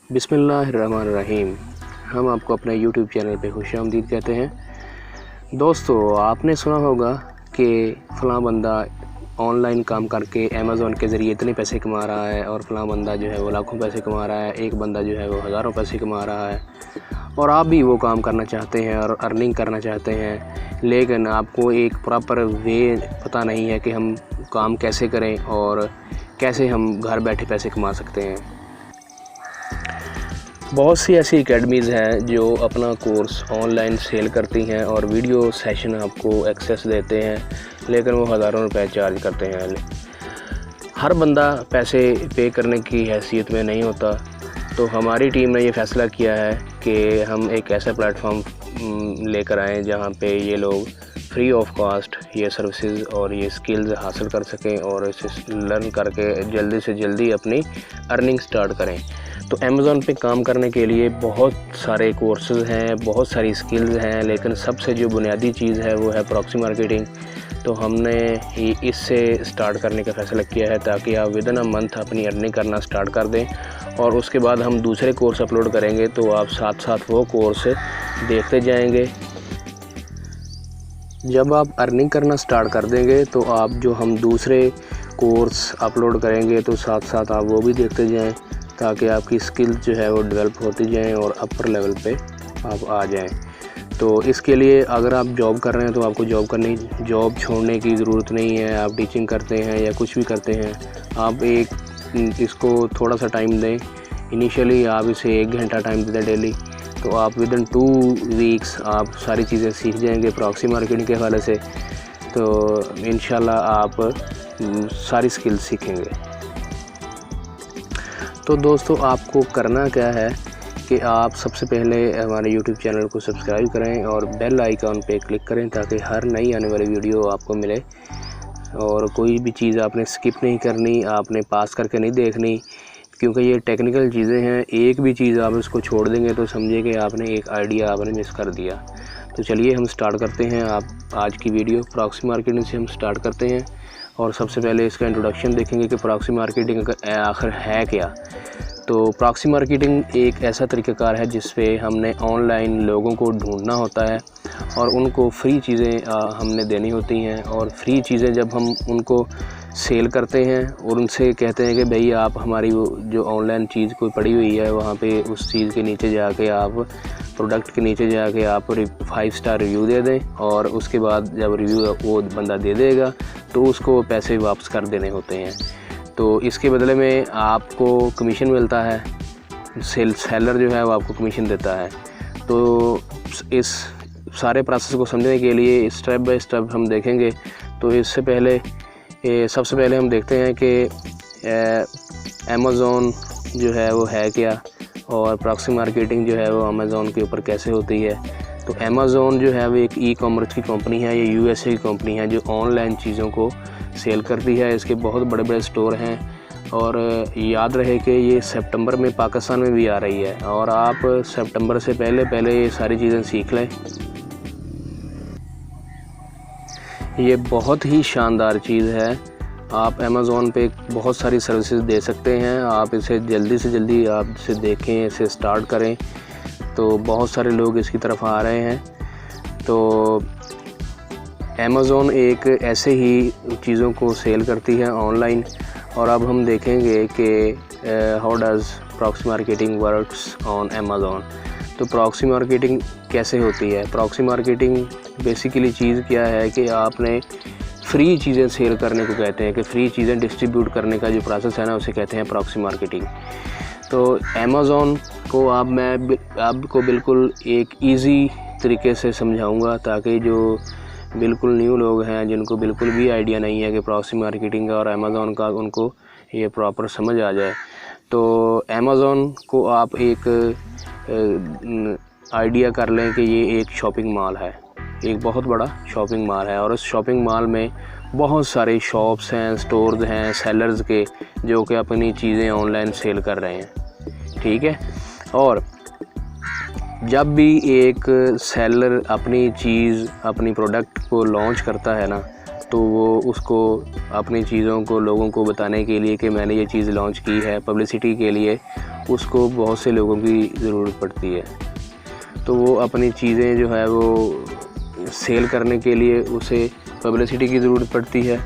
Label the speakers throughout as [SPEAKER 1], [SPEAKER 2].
[SPEAKER 1] बिस्मिल्लाहिर्रहमानिर्रहीम। हम आपको अपने यूट्यूब चैनल पे खुशामदीद कहते हैं। दोस्तों, आपने सुना होगा कि फ़लाँ बंदा ऑनलाइन काम करके अमेज़ॉन के ज़रिए इतने पैसे कमा रहा है और फ़लाँ बंदा जो है वो लाखों पैसे कमा रहा है, एक बंदा जो है वो हज़ारों पैसे कमा रहा है। और आप भी वो काम करना चाहते हैं और अर्निंग करना चाहते हैं, लेकिन आपको एक प्रॉपर वे पता नहीं है कि हम काम कैसे करें और कैसे हम घर बैठे पैसे कमा सकते हैं। बहुत सी ऐसी एकेडमीज़ हैं जो अपना कोर्स ऑनलाइन सेल करती हैं और वीडियो सेशन आपको एक्सेस देते हैं, लेकिन वो हज़ारों रुपए चार्ज करते हैं। हर बंदा पैसे पे करने की हैसियत में नहीं होता, तो हमारी टीम ने ये फ़ैसला किया है कि हम एक ऐसा प्लेटफॉर्म लेकर आएँ जहाँ पे ये लोग फ्री ऑफ कॉस्ट ये सर्विसेज और ये स्किल्स हासिल कर सकें और इसे लर्न करके जल्दी से जल्दी अपनी अर्निंग स्टार्ट करें। तो अमेज़ॉन पे काम करने के लिए बहुत सारे कोर्सेज़ हैं, बहुत सारी स्किल्स हैं, लेकिन सबसे जो बुनियादी चीज़ है वो है प्रॉक्सी मार्केटिंग। तो हमने ही इससे स्टार्ट करने का फ़ैसला किया है ताकि आप विदिन अ मंथ अपनी अर्निंग करना स्टार्ट कर दें और उसके बाद हम दूसरे कोर्स अपलोड करेंगे, तो आप साथ साथ वो कोर्स देखते जाएंगे। जब आप अर्निंग करना स्टार्ट कर देंगे तो आप जो हम दूसरे कोर्स अपलोड करेंगे तो साथ साथ आप वो भी देखते जाएं, ताकि आपकी स्किल्स जो है वो डेवलप होती जाएं और अपर लेवल पे आप आ जाएं। तो इसके लिए अगर आप जॉब कर रहे हैं तो आपको जॉब छोड़ने की ज़रूरत नहीं है। आप टीचिंग करते हैं या कुछ भी करते हैं, आप इसको थोड़ा सा टाइम दें। इनिशियली आप इसे 1 घंटा टाइम दें डेली, तो आप विदिन 2 वीक्स आप सारी चीज़ें सीख जाएंगे प्रॉक्सी मार्केटिंग के हवाले से। तो इंशाल्लाह आप सारी स्किल्स सीखेंगे। तो दोस्तों, आपको करना क्या है कि आप सबसे पहले हमारे YouTube चैनल को सब्सक्राइब करें और बेल आइकॉन पे क्लिक करें ताकि हर नई आने वाली वीडियो आपको मिले। और कोई भी चीज़ आपने स्किप नहीं करनी, आपने पास करके नहीं देखनी, क्योंकि ये टेक्निकल चीज़ें हैं। एक भी चीज़ आप इसको छोड़ देंगे तो समझिए कि आपने एक आइडिया आपने मिस कर दिया। तो चलिए हम स्टार्ट करते हैं। आप आज की वीडियो प्रॉक्सी मार्केटिंग से हम स्टार्ट करते हैं और सबसे पहले इसका इंट्रोडक्शन देखेंगे कि प्रॉक्सी मार्केटिंग आखिर है क्या। तो प्रॉक्सी मार्केटिंग एक ऐसा तरीक़ाकार है जिस पे हमने ऑनलाइन लोगों को ढूंढना होता है और उनको फ्री चीज़ें हमने देनी होती हैं। और फ्री चीज़ें जब हम उनको सेल करते हैं और उनसे कहते हैं कि भाई आप हमारी वो जो ऑनलाइन चीज़ कोई पड़ी हुई है वहाँ पे उस चीज़ के नीचे जाके आप प्रोडक्ट के नीचे जाके आप 5 स्टार रिव्यू दे दें, और उसके बाद जब रिव्यू वो बंदा दे देगा तो उसको पैसे वापस कर देने होते हैं। तो इसके बदले में आपको कमीशन मिलता है, सेलर जो है वो आपको कमीशन देता है। तो इस सारे प्रोसेस को समझने के लिए स्टेप बाय स्टेप हम देखेंगे। तो इससे पहले सबसे पहले हम देखते हैं कि अमेज़ॉन जो है वो है क्या और प्रॉक्सी मार्केटिंग जो है वो अमेज़ॉन के ऊपर कैसे होती है। तो अमेज़ॉन जो है वो एक ई-कॉमर्स की कंपनी है, ये यूएसए की कंपनी है जो ऑनलाइन चीज़ों को सेल करती है। इसके बहुत बड़े बड़े स्टोर हैं और याद रहे कि ये सितंबर में पाकिस्तान में भी आ रही है और आप सितंबर से पहले ये सारी चीज़ें सीख लें। ये बहुत ही शानदार चीज़ है। आप अमेज़ॉन पे बहुत सारी सर्विसेज दे सकते हैं। आप इसे जल्दी से जल्दी आप इसे देखें, इसे स्टार्ट करें। तो बहुत सारे लोग इसकी तरफ आ रहे हैं। तो अमेज़ॉन एक ऐसे ही चीज़ों को सेल करती है ऑनलाइन। और अब हम देखेंगे कि how does proxy marketing works on Amazon. तो प्रॉक्सी मार्केटिंग कैसे होती है। प्रॉक्सी मार्केटिंग बेसिकली चीज़ क्या है कि आपने फ्री चीज़ें सेल करने को कहते हैं, कि फ्री चीज़ें डिस्ट्रीब्यूट करने का जो प्रोसेस है ना उसे कहते हैं प्रॉक्सी मार्केटिंग। तो अमेज़ॉन को मैं आपको बिल्कुल एक इजी तरीके से समझाऊंगा ताकि जो बिल्कुल न्यू लोग हैं, जिनको बिल्कुल भी आइडिया नहीं है कि प्रॉक्सी मार्केटिंग और अमेज़ॉन का, उनको ये प्रॉपर समझ आ जाए। तो अमेज़ॉन को आप एक आइडिया कर लें कि ये एक शॉपिंग मॉल है, एक बहुत बड़ा शॉपिंग मॉल है और उस शॉपिंग मॉल में बहुत सारे शॉप्स हैं, स्टोर्स हैं, सेलर्स के, जो कि अपनी चीज़ें ऑनलाइन सेल कर रहे हैं। ठीक है। और जब भी एक सेलर अपनी प्रोडक्ट को लॉन्च करता है ना, तो वो उसको अपनी चीज़ों को लोगों को बताने के लिए कि मैंने ये चीज़ लॉन्च की है, पब्लिसिटी के लिए उसको बहुत से लोगों की ज़रूरत पड़ती है। तो वो अपनी चीज़ें जो है वो सेल करने के लिए उसे पब्लिसिटी की ज़रूरत पड़ती है,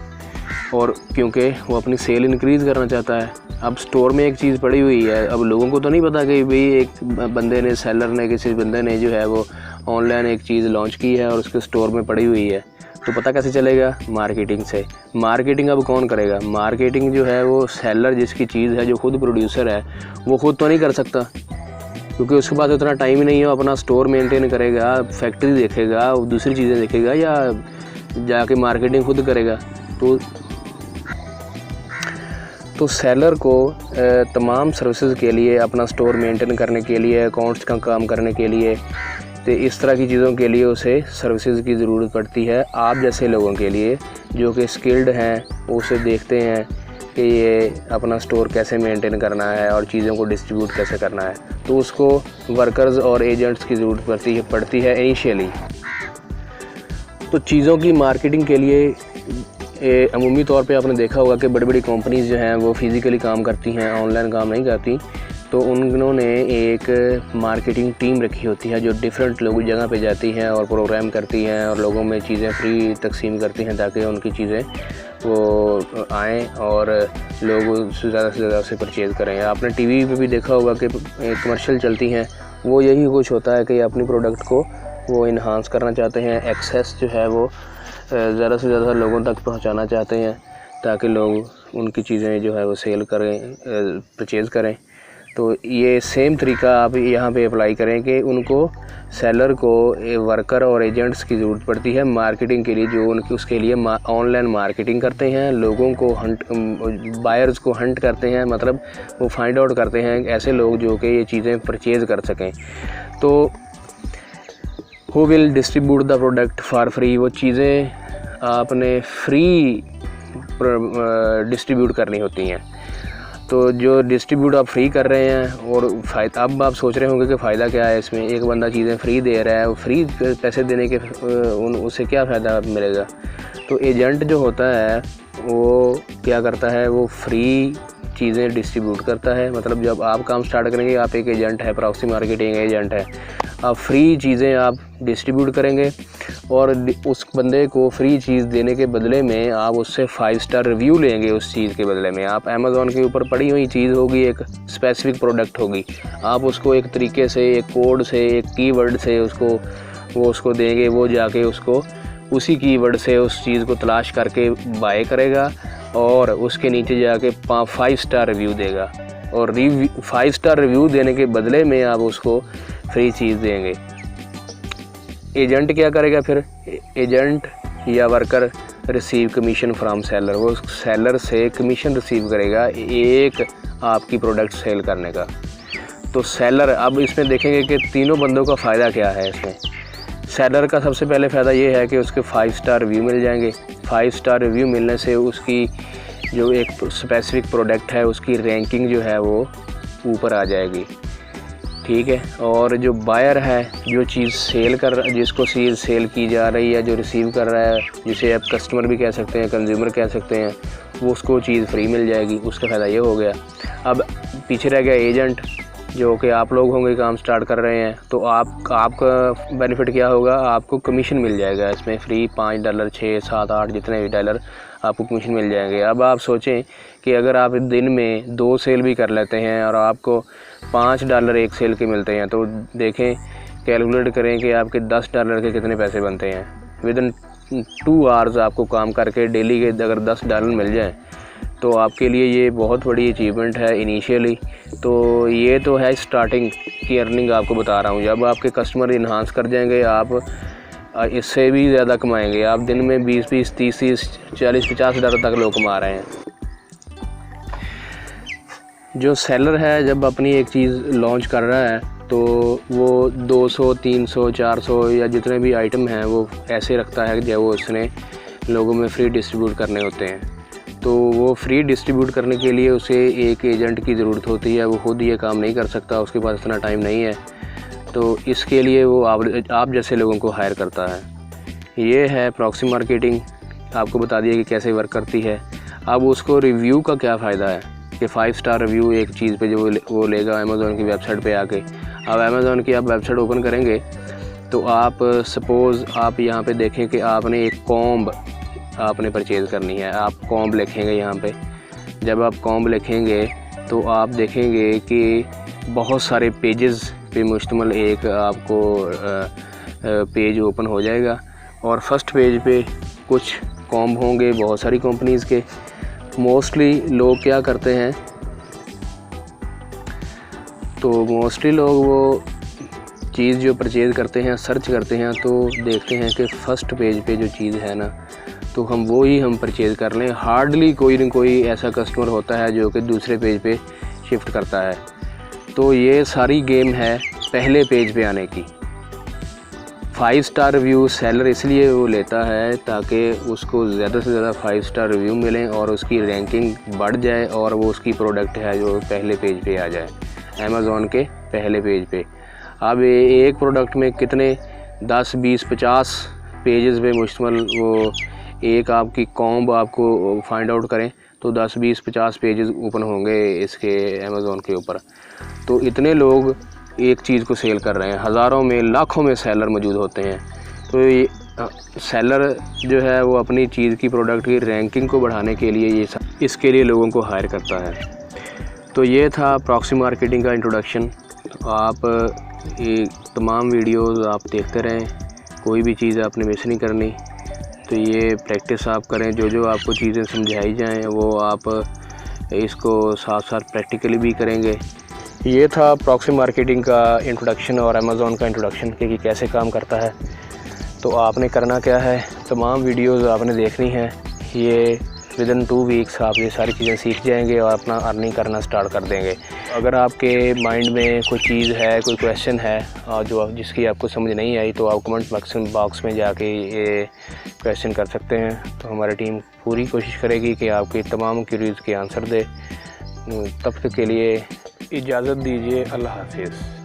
[SPEAKER 1] और क्योंकि वो अपनी सेल इंक्रीज़ करना चाहता है। अब स्टोर में एक चीज़ पड़ी हुई है, अब लोगों को तो नहीं पता कि भाई एक बंदे ने, सेलर ने, किसी बंदे ने जो है वो ऑनलाइन एक चीज़ लॉन्च की है और उसके स्टोर में पड़ी हुई है। तो पता कैसे चलेगा? मार्केटिंग से। मार्केटिंग अब कौन करेगा? मार्केटिंग जो है वो सेलर, जिसकी चीज़ है, जो खुद प्रोड्यूसर है, वो खुद तो नहीं कर सकता, क्योंकि उसके पास उतना टाइम ही नहीं है। अपना स्टोर मेंटेन करेगा, फैक्ट्री देखेगा, दूसरी चीज़ें देखेगा, या जाके मार्केटिंग खुद करेगा। तो सेलर को तमाम सर्विसेज के लिए, अपना स्टोर मेंटेन करने के लिए, अकाउंट्स का काम करने के लिए, तो इस तरह की चीज़ों के लिए उसे सर्विसेज की ज़रूरत पड़ती है। आप जैसे लोगों के लिए जो कि स्किल्ड हैं, वो उसे देखते हैं कि ये अपना स्टोर कैसे मेंटेन करना है और चीज़ों को डिस्ट्रीब्यूट कैसे करना है, तो उसको वर्कर्स और एजेंट्स की ज़रूरत पड़ती है इनिशियली। तो चीज़ों की मार्केटिंग के लिए अमूमी तौर पे आपने देखा होगा कि बड़ी बड़ी कंपनीज़ जो हैं वो फिज़िकली काम करती हैं, ऑनलाइन काम नहीं करती। तो उन्होंने एक मार्केटिंग टीम रखी होती है जो डिफरेंट लोगों जगह पे जाती हैं और प्रोग्राम करती हैं और लोगों में चीज़ें फ्री तकसीम करती हैं, ताकि उनकी चीज़ें वो आएँ और लोग उससे ज़्यादा से ज़्यादा उसे परचेज़ करें। आपने टीवी पे भी देखा होगा कि कमर्शियल चलती हैं, वो यही कुछ होता है कि अपनी प्रोडक्ट को वो इन्हांस करना चाहते हैं, एक्सेस जो है वो ज़्यादा से ज़्यादा लोगों तक पहुंचाना चाहते हैं, ताकि लोग उनकी चीज़ें जो है वो सेल करें, परचेज़ करें। तो ये सेम तरीका आप यहाँ पे अप्लाई करें कि उनको, सेलर को वर्कर और एजेंट्स की ज़रूरत पड़ती है मार्केटिंग के लिए, जो उनकी उसके लिए ऑनलाइन मार्केटिंग करते हैं, लोगों को बायर्स को हंट करते हैं, मतलब वो फाइंड आउट करते हैं ऐसे लोग जो कि ये चीज़ें परचेज़ कर सकें। तो who will distribute the product for free, वो चीज़ें आपने फ्री डिस्ट्रीब्यूट करनी होती हैं। तो जो डिस्ट्रीब्यूट आप फ्री कर रहे हैं, और फ़ायदा, अब आप सोच रहे होंगे कि फ़ायदा क्या है इसमें, एक बंदा चीज़ें फ्री दे रहा है, वो फ्री पैसे देने के उससे क्या फ़ायदा मिलेगा? तो एजेंट जो होता है वो क्या करता है, वो फ्री चीज़ें डिस्ट्रीब्यूट करता है। मतलब जब आप काम स्टार्ट करेंगे, आप एक एजेंट है, प्रॉक्सी मार्केटिंग एजेंट है, आप फ्री चीज़ें आप डिस्ट्रीब्यूट करेंगे, और उस बंदे को फ्री चीज़ देने के बदले में आप उससे 5 स्टार रिव्यू लेंगे। उस चीज़ के बदले में आप अमेज़ॉन के ऊपर पड़ी हुई चीज़ होगी, एक स्पेसिफिक प्रोडक्ट होगी, आप उसको एक तरीके से, एक कोड से, एक कीवर्ड से उसको देंगे, वो जाके उसको उसी कीवर्ड से उस चीज़ को तलाश करके बाय करेगा और उसके नीचे जाके 5 स्टार रिव्यू देगा, और 5 स्टार रिव्यू देने के बदले में आप उसको फ्री चीज़ देंगे। एजेंट क्या करेगा फिर? एजेंट या worker receive commission from seller, वो सेलर से कमीशन रिसीव करेगा एक आपकी प्रोडक्ट सेल करने का। तो सेलर, अब इसमें देखेंगे कि तीनों बंदों का फ़ायदा क्या है इसमें। सेलर का सबसे पहले फ़ायदा ये है कि उसके 5 स्टार रिव्यू मिल जाएंगे। 5 स्टार रिव्यू मिलने से उसकी जो एक स्पेसिफिक प्रोडक्ट है उसकी रैंकिंग जो है वो ऊपर आ जाएगी, ठीक है। और जो बायर है, जो चीज़ सेल कर, जिसको चीज़ सेल की जा रही है, जो रिसीव कर रहा है, जिसे आप कस्टमर भी कह सकते हैं, कंज्यूमर कह सकते हैं, वो उसको चीज़ फ्री मिल जाएगी। उसका फ़ायदा ये हो गया। अब पीछे रह गया एजेंट, जो कि आप लोग होंगे, काम स्टार्ट कर रहे हैं, तो आपका बेनिफिट क्या होगा? आपको कमीशन मिल जाएगा इसमें फ्री, $5, 6, 7, 8 जितने भी डॉलर आपको कमीशन मिल जाएंगे। अब आप सोचें कि अगर आप दिन में 2 सेल भी कर लेते हैं और आपको $5 एक सेल के मिलते हैं, तो देखें, कैलकुलेट करें कि आपके $10 के कितने पैसे बनते हैं। विदिन 2 आवर्स आपको काम करके डेली के अगर $10 मिल जाएँ तो आपके लिए ये बहुत बड़ी अचीवमेंट है इनिशियली। तो ये तो है स्टार्टिंग की अर्निंग आपको बता रहा हूँ। जब आपके कस्टमर इन्हांस कर जाएंगे, आप इससे भी ज़्यादा कमाएंगे। आप दिन में 20, 30, 40, $50 तक लोग कमा रहे हैं। जो सेलर है, जब अपनी एक चीज़ लॉन्च कर रहा है तो वो 200, 300, 400 या जितने भी आइटम हैं वो ऐसे रखता है जब वो उसने लोगों में फ्री डिस्ट्रीब्यूट करने होते हैं। तो वो फ्री डिस्ट्रीब्यूट करने के लिए उसे एक एजेंट की ज़रूरत होती है। वो खुद ये काम नहीं कर सकता, उसके पास इतना टाइम नहीं है। तो इसके लिए वो आप जैसे लोगों को हायर करता है। ये है प्रॉक्सी मार्केटिंग आपको बता दिया कि कैसे वर्क करती है। अब उसको रिव्यू का क्या फ़ायदा है कि 5 स्टार रिव्यू एक चीज़ पे जो वो लेगा अमेज़ॉन की वेबसाइट पे आके। अब अमेज़ॉन की आप वेबसाइट ओपन करेंगे तो आप सपोज़ आप यहाँ पे देखें कि आपने एक कॉम्ब आपने परचेज़ करनी है। आप कॉम्ब लिखेंगे यहाँ पे। जब आप कॉम्ब लिखेंगे तो आप देखेंगे कि बहुत सारे पेजेस पे मुश्तमिल एक आपको पेज ओपन हो जाएगा और फर्स्ट पेज पे कुछ कॉम्ब होंगे बहुत सारी कंपनीज़ के। मोस्टली लोग क्या करते हैं, तो मोस्टली लोग वो चीज़ जो परचेज़ करते हैं सर्च करते हैं तो देखते हैं कि फ़र्स्ट पेज पे जो चीज़ है ना तो हम परचेज़ कर लें। हार्डली कोई न कोई ऐसा कस्टमर होता है जो कि दूसरे पेज पे शिफ्ट करता है। तो ये सारी गेम है पहले पेज पे आने की। 5 स्टार रिव्यू सेलर इसलिए वो लेता है ताकि उसको ज़्यादा से ज़्यादा 5 स्टार रिव्यू मिलें और उसकी रैंकिंग बढ़ जाए और वो उसकी प्रोडक्ट है जो पहले पेज पे आ जाए अमेज़ॉन के पहले पेज पे। अब एक प्रोडक्ट में कितने 10, 20, 50 पेजेस पे मुश्तमिल वो एक आपकी कॉम्ब आपको फाइंड आउट करें तो 10, 20, 50 पेजेस ओपन होंगे इसके अमेज़ॉन के ऊपर। तो इतने लोग एक चीज़ को सेल कर रहे हैं, हज़ारों में लाखों में सेलर मौजूद होते हैं। तो ये सेलर जो है वो अपनी चीज़ की प्रोडक्ट की रैंकिंग को बढ़ाने के लिए इसके लिए लोगों को हायर करता है। तो ये था प्रॉक्सी मार्केटिंग का इंट्रोडक्शन। आप ये तमाम वीडियोस आप देखते रहें, कोई भी चीज़ आपने मिस नहीं करनी। तो ये प्रैक्टिस आप करें, जो आपको चीज़ें समझाई जाएं वो आप इसको साथ साथ प्रैक्टिकली भी करेंगे। ये था प्रॉक्सी मार्केटिंग का इंट्रोडक्शन और अमेज़ॉन का इंट्रोडक्शन कि कैसे काम करता है। तो आपने करना क्या है, तमाम वीडियोस आपने देखनी है। ये विदिन 2 वीक्स आप ये सारी चीज़ें सीख जाएंगे और अपना अर्निंग करना स्टार्ट कर देंगे। अगर आपके माइंड में कोई चीज़ है, कोई क्वेश्चन है जिसकी आपको समझ नहीं आई तो आप कमेंट बॉक्स में जाके ये क्वेश्चन कर सकते हैं। तो हमारी टीम पूरी कोशिश करेगी कि आपके तमाम क्वेरीज़ के आंसर दे। तब तक के लिए इजाज़त दीजिए। अल्लाह हाफिज़।